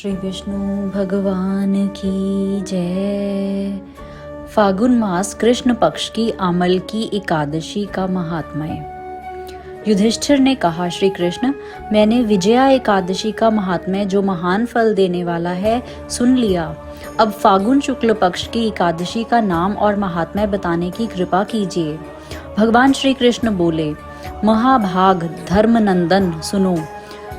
श्री विष्णु भगवान की जय। फागुन मास कृष्ण पक्ष की आमल की एकादशी का महात्म्य। युधिष्ठिर ने कहा, श्री कृष्ण, मैंने विजया एकादशी का महात्म्य जो महान फल देने वाला है सुन लिया। अब फागुन शुक्ल पक्ष की एकादशी का नाम और महात्म्य बताने की कृपा कीजिए। भगवान श्री कृष्ण बोले, महाभाग धर्मनंदन, सुनो,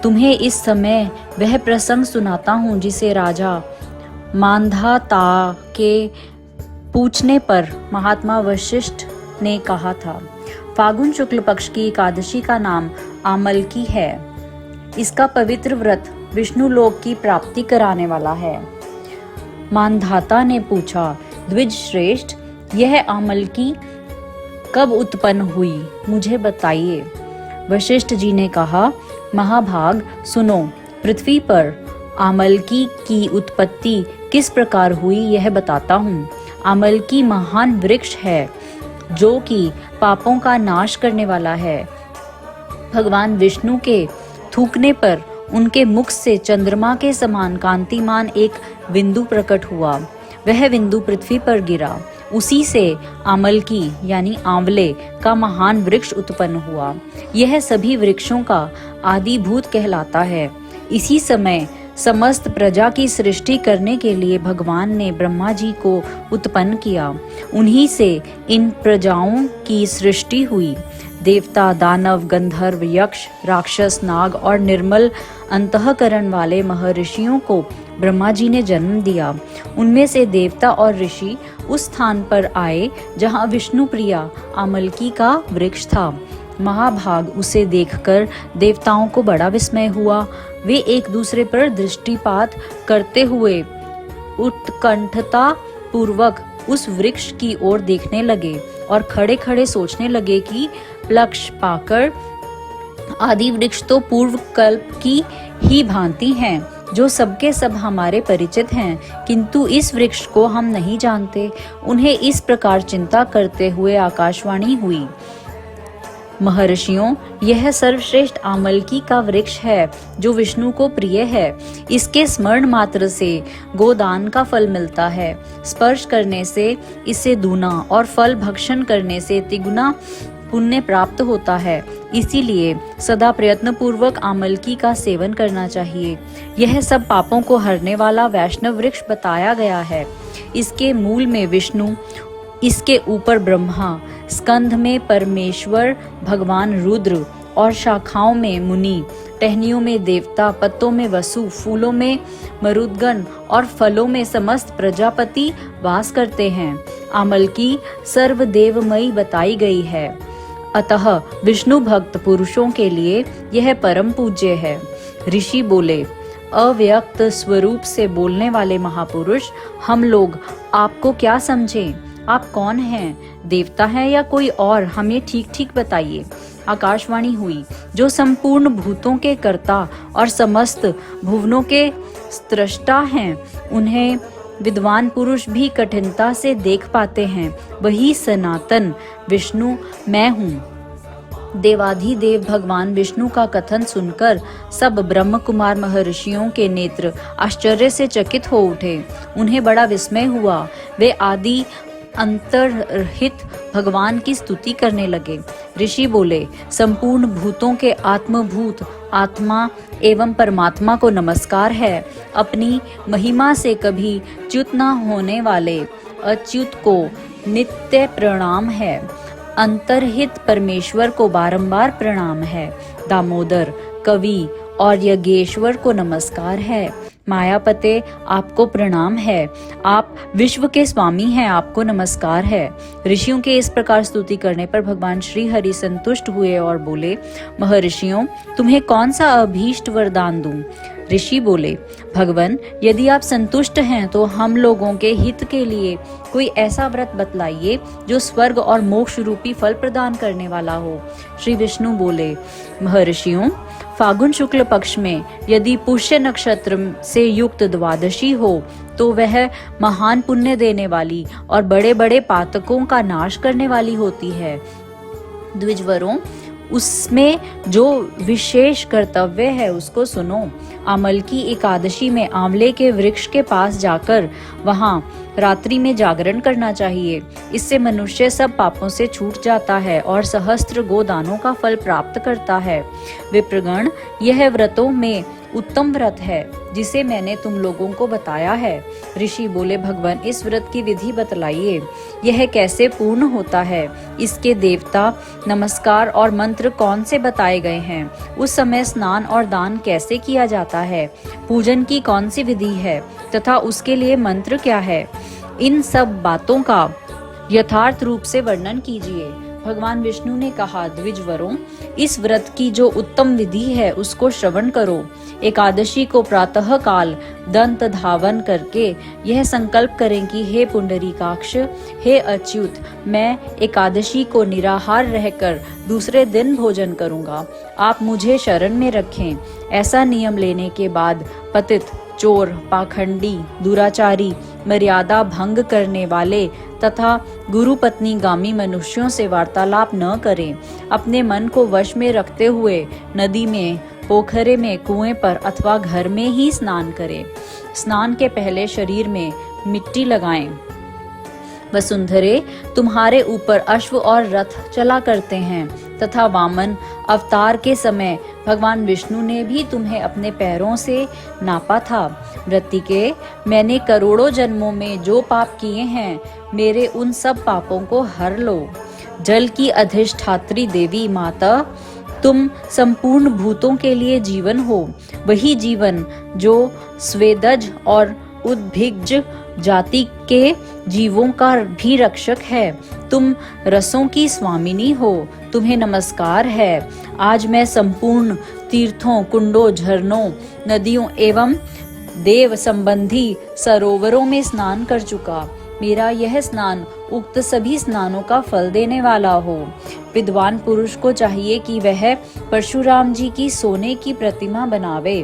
तुम्हें इस समय वह प्रसंग सुनाता हूँ जिसे राजा मांधाता के पूछने पर महात्मा वशिष्ठ ने कहा था। फागुन शुक्ल पक्ष की एकादशी का नाम आमलकी है। इसका पवित्र व्रत विष्णु लोक की प्राप्ति कराने वाला है। मांधाता ने पूछा, द्विज श्रेष्ठ, यह आमलकी कब उत्पन्न हुई, मुझे बताइए। वशिष्ठ जी ने कहा, महाभाग सुनो, पृथ्वी पर आमलकी की उत्पत्ति किस प्रकार हुई यह बताता हूँ। आमलकी महान वृक्ष है जो कि पापों का नाश करने वाला है। भगवान विष्णु के थूकने पर उनके मुख से चंद्रमा के समान कांतिमान एक बिंदु प्रकट हुआ। वह बिंदु पृथ्वी पर गिरा। उसी से आमलकी यानी आंवले का महान वृक्ष उत्पन्न हुआ। यह सभी वृक्षों का आदिभूत कहलाता है। इसी समय समस्त प्रजा की सृष्टि करने के लिए भगवान ने ब्रह्मा जी को उत्पन्न किया। उन्हीं से इन प्रजाओं की सृष्टि हुई। देवता, दानव, गंधर्व, यक्ष, राक्षस, नाग और निर्मल अंतःकरण वाले महर्षियों को ब्रह्मा जी ने जन्म दिया। उनमें से देवता और ऋषि उस स्थान पर आए जहाँ विष्णु प्रिया आमलकी का वृक्ष था। महाभाग उसे देखकर देवताओं को बड़ा विस्मय हुआ। वे एक दूसरे पर दृष्टिपात करते हुए उत्कंठता पूर्वक उस वृक्ष की ओर देखने लगे और खड़े खड़े सोचने लगे कि लक्ष पाकर आदि वृक्ष तो पूर्व कल्प की ही भांति हैं, जो सबके सब हमारे परिचित हैं, किंतु इस वृक्ष को हम नहीं जानते। उन्हें इस प्रकार चिंता करते हुए आकाशवाणी हुई, महर्षियों, यह सर्वश्रेष्ठ आमलकी का वृक्ष है जो विष्णु को प्रिय है। इसके स्मरण मात्र से गोदान का फल मिलता है। स्पर्श करने से इसे दूना और फल भक्षण करने से तिगुना पुण्य प्राप्त होता है। इसीलिए सदा प्रयत्न पूर्वक आमलकी का सेवन करना चाहिए। यह सब पापों को हरने वाला वैष्णव वृक्ष बताया गया है। इसके मूल में विष्णु, इसके ऊपर ब्रह्मा, स्कंध में परमेश्वर भगवान रुद्र और शाखाओं में मुनि, टहनियों में देवता, पत्तों में वसु, फूलों में मरुदगण और फलों में समस्त प्रजापति वास करते हैं। आमलकी सर्वदेवमयी बताई गई है। अतः विष्णु भक्त पुरुषों के लिए यह परम पूज्य है। ऋषि बोले, अव्यक्त स्वरूप से बोलने वाले महापुरुष, हम लोग आपको क्या समझें? आप कौन हैं? देवता हैं या कोई और? हमें ठीक ठीक बताइए। आकाशवाणी हुई, जो संपूर्ण भूतों के कर्ता और समस्त भुवनों के स्रष्टा हैं, उन्हें विद्वान पुरुष भी कठिनता से देख पाते हैं। वही सनातन विष्णु मैं हूँ। देवाधिदेव भगवान विष्णु का कथन सुनकर सब ब्रह्म कुमार महर्षियों के नेत्र आश्चर्य से चकित हो उठे। उन्हें बड़ा विस्मय हुआ। वे आदि अंतर्हित भगवान की स्तुति करने लगे। ऋषि बोले, संपूर्ण भूतों के आत्मभूत आत्मा एवं परमात्मा को नमस्कार है। अपनी महिमा से कभी च्युत न होने वाले अच्युत को नित्य प्रणाम है। अंतर्हित परमेश्वर को बारंबार प्रणाम है। दामोदर, कवि और यज्ञेश्वर को नमस्कार है। मायापते, आपको प्रणाम है। आप विश्व के स्वामी हैं, आपको नमस्कार है। ऋषियों के इस प्रकार स्तुति करने पर भगवान श्री हरि संतुष्ट हुए और बोले, महर्षियों, तुम्हें कौन सा अभीष्ट वरदान दूं? ऋषि बोले, भगवन, यदि आप संतुष्ट हैं तो हम लोगों के हित के लिए कोई ऐसा व्रत बतलाइए जो स्वर्ग और मोक्ष रूपी फल प्रदान करने वाला हो। श्री विष्णु बोले, महर्षियों, फागुन शुक्ल पक्ष में यदि पुष्य नक्षत्र से युक्त द्वादशी हो तो वह महान पुण्य देने वाली और बड़े बड़े पातकों का नाश करने वाली होती है। द्विजवरों, उसमें जो विशेष कर्तव्य है उसको सुनो। आमल की एकादशी में आंवले के वृक्ष के पास जाकर वहां रात्रि में जागरण करना चाहिए। इससे मनुष्य सब पापों से छूट जाता है और सहस्त्र गोदानों का फल प्राप्त करता है। विप्रगण, यह व्रतों में उत्तम व्रत है जिसे मैंने तुम लोगों को बताया है। ऋषि बोले, भगवान, इस व्रत की विधि बतलाइए, यह कैसे पूर्ण होता है? इसके देवता, नमस्कार और मंत्र कौन से बताए गए हैं? उस समय स्नान और दान कैसे किया जाता है? पूजन की कौन सी विधि है तथा उसके लिए मंत्र क्या है? इन सब बातों का यथार्थ रूप से वर्णन कीजिए। भगवान विष्णु ने कहा, द्विजवरों, इस व्रत की जो उत्तम विधि है उसको श्रवण करो। एकादशी को प्रातः काल दंत धावन करके यह संकल्प करें कि हे पुंडरीकाक्ष, हे अच्युत, मैं एकादशी को निराहार रहकर दूसरे दिन भोजन करूंगा। आप मुझे शरण में रखें। ऐसा नियम लेने के बाद पतित, चोर, पाखंडी, दुराचारी, मर्यादा भंग करने वाले तथा गुरु पत्नी गामी मनुष्यों से वार्तालाप न करें। अपने मन को वश में रखते हुए नदी में, पोखरे में, कुएं पर अथवा घर में ही स्नान करें। स्नान के पहले शरीर में मिट्टी लगाएं। वसुंधरे, तुम्हारे ऊपर अश्व और रथ चला करते हैं तथा वामन अवतार के समय भगवान विष्णु ने भी तुम्हें अपने पैरों से नापा था। मृत्तिके, मैंने करोड़ों जन्मों में जो पाप किए हैं, मेरे उन सब पापों को हर लो। जल की अधिष्ठात्री देवी माता, तुम संपूर्ण भूतों के लिए जीवन हो, वही जीवन जो स्वेदज और उद्भिज जाति के जीवों का भी रक्षक है। तुम रसों की स्वामिनी हो, तुम्हें नमस्कार है। आज मैं संपूर्ण तीर्थों, कुंडों, झरनों, नदियों एवं देव संबंधी सरोवरों में स्नान कर चुका। मेरा यह स्नान उक्त सभी स्नानों का फल देने वाला हो। विद्वान पुरुष को चाहिए कि वह परशुराम जी की सोने की प्रतिमा बनावे।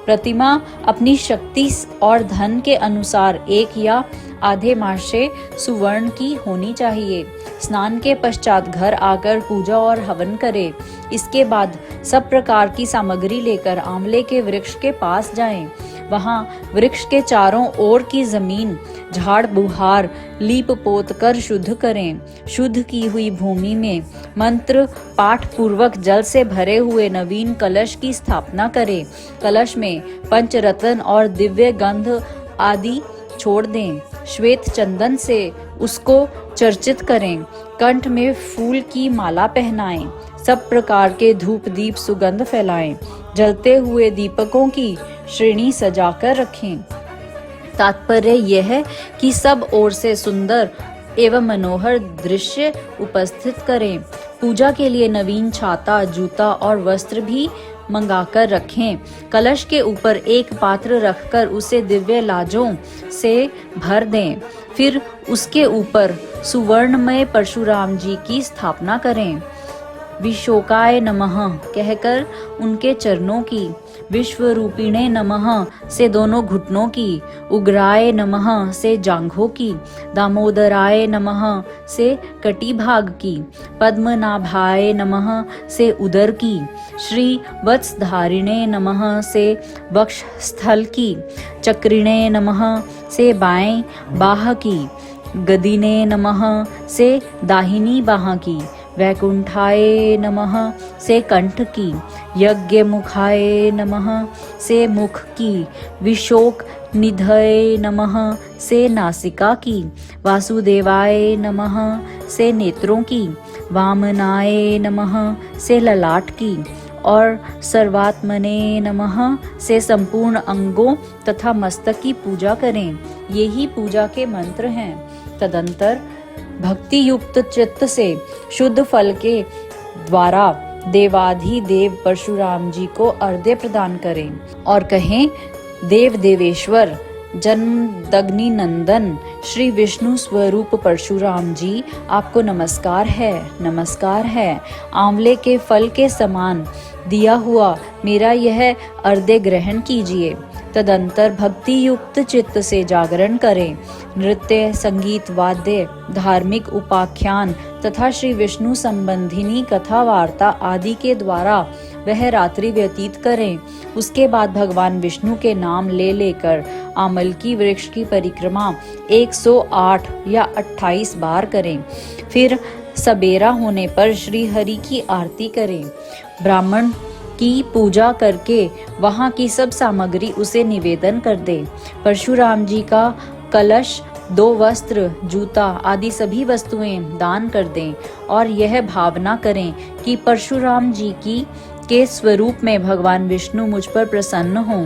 प्रतिमा अपनी शक्ति और धन के अनुसार 1 या आधे मासे सुवर्ण की होनी चाहिए। स्नान के पश्चात घर आकर पूजा और हवन करे। इसके बाद सब प्रकार की सामग्री लेकर आंवले के वृक्ष के पास जाएं। वहां वृक्ष के चारों ओर की जमीन झाड़ बुहार लीप पोत कर शुद्ध करें। शुद्ध की हुई भूमि में मंत्र पाठ पूर्वक जल से भरे हुए नवीन कलश की स्थापना करें। कलश में पंचरत्न और दिव्य गंध आदि छोड़ दें। श्वेत चंदन से उसको चर्चित करें। कंठ में फूल की माला पहनाएं। सब प्रकार के धूप दीप सुगंध फैलाएं। जलते हुए दीपकों की श्रेणी सजाकर रखें। तात्पर्य यह है कि सब ओर से सुंदर एवं मनोहर दृश्य उपस्थित करें। पूजा के लिए नवीन छाता, जूता और वस्त्र भी मंगाकर रखें। कलश के ऊपर एक पात्र रखकर उसे दिव्य लाजों से भर दें। फिर उसके ऊपर सुवर्णमय परशुराम जी की स्थापना करें। विशोकाय नमः कहकर उनके चरणों की, विश्वरूपिणे नमः से दोनों घुटनों की, उग्राय नमः से जांघों की, दामोदराय नमः से कटी भाग की, पद्मनाभाय नमः से उदर की, श्री वत्सधारिणे नमः से वक्षस्थल की, चक्रिणे नमः से बाएं बाह की, गदिने नमः से दाहिनी बाह की, वैकुंठाय नमः से कंठ की, यज्ञ मुखाय नमः से मुख की, विशोक निधय नमः से नासिका की, वासुदेवाय नमः से नेत्रों की, वामनाय नमः से ललाट की और सर्वात्मने नमः से संपूर्ण अंगों तथा मस्तक की पूजा करें। ये ही पूजा के मंत्र हैं। तदंतर भक्ति युक्त चित्त से शुद्ध फल के द्वारा देवाधिदेव परशुराम जी को अर्घ्य प्रदान करें और कहें, देव देवेश्वर जन्मदग्नि नंदन श्री विष्णु स्वरूप परशुराम जी, आपको नमस्कार है, नमस्कार है। आंवले के फल के समान दिया हुआ मेरा यह अर्घ्य ग्रहण कीजिए। तदंतर भक्ति युक्त चित्त से जागरण करें। नृत्य, संगीत, वाद्य, धार्मिक उपाख्यान तथा श्री विष्णु संबंधिनी कथा वार्ता आदि के द्वारा वह रात्रि व्यतीत करें। उसके बाद भगवान विष्णु के नाम ले लेकर आमलकी वृक्ष की परिक्रमा 108 या 28 बार करें। फिर सबेरा होने पर श्री हरि की आरती करें। ब्राह्मण की पूजा करके वहाँ की सब सामग्री उसे निवेदन कर दे। परशुराम जी का कलश, 2 वस्त्र, जूता आदि सभी वस्तुएं दान कर दें और यह भावना करें कि परशुराम जी के स्वरूप में भगवान विष्णु मुझ पर प्रसन्न हों।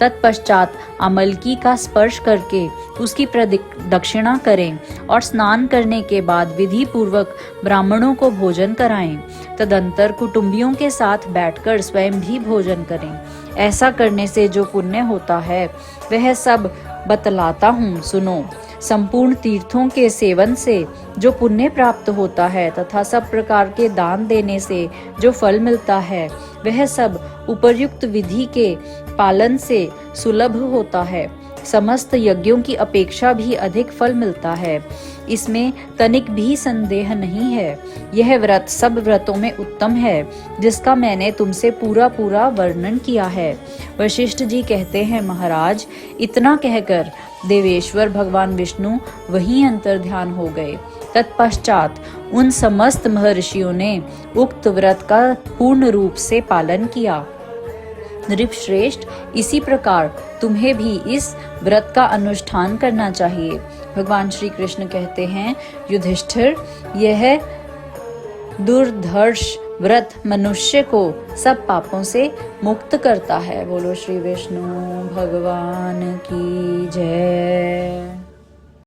तत्पश्चात अमलकी का स्पर्श करके उसकी प्रदक्षिणा करें और स्नान करने के बाद विधि पूर्वक ब्राह्मणों को भोजन कराएं। तदंतर कुटुंबियों के साथ बैठकर स्वयं भी भोजन करें। ऐसा करने से जो पुण्य होता है वह सब बतलाता हूँ, सुनो। संपूर्ण तीर्थों के सेवन से जो पुण्य प्राप्त होता है तथा सब प्रकार के दान देने से जो फल मिलता है वह सब उपर्युक्त विधि के पालन से सुलभ होता है। समस्त यज्ञों की अपेक्षा भी अधिक फल मिलता है, इसमें तनिक भी संदेह नहीं है। यह व्रत सब व्रतों में उत्तम है, जिसका मैंने तुमसे पूरा वर्णन किया है। वशिष्ठ जी कहते हैं, महाराज, इतना कहकर देवेश्वर भगवान विष्णु वहीं अंतर्ध्यान हो गए। तत्पश्चात उन समस्त महर्षियों ने उक्त व्रत का पूर्ण रूप से पालन किया। नृपश्रेष्ठ, इसी प्रकार तुम्हें भी इस व्रत का अनुष्ठान करना चाहिए। भगवान श्री कृष्ण कहते हैं, युधिष्ठिर, यह दुर्धर्ष व्रत मनुष्य को सब पापों से मुक्त करता है। बोलो श्री विष्णु भगवान की जय।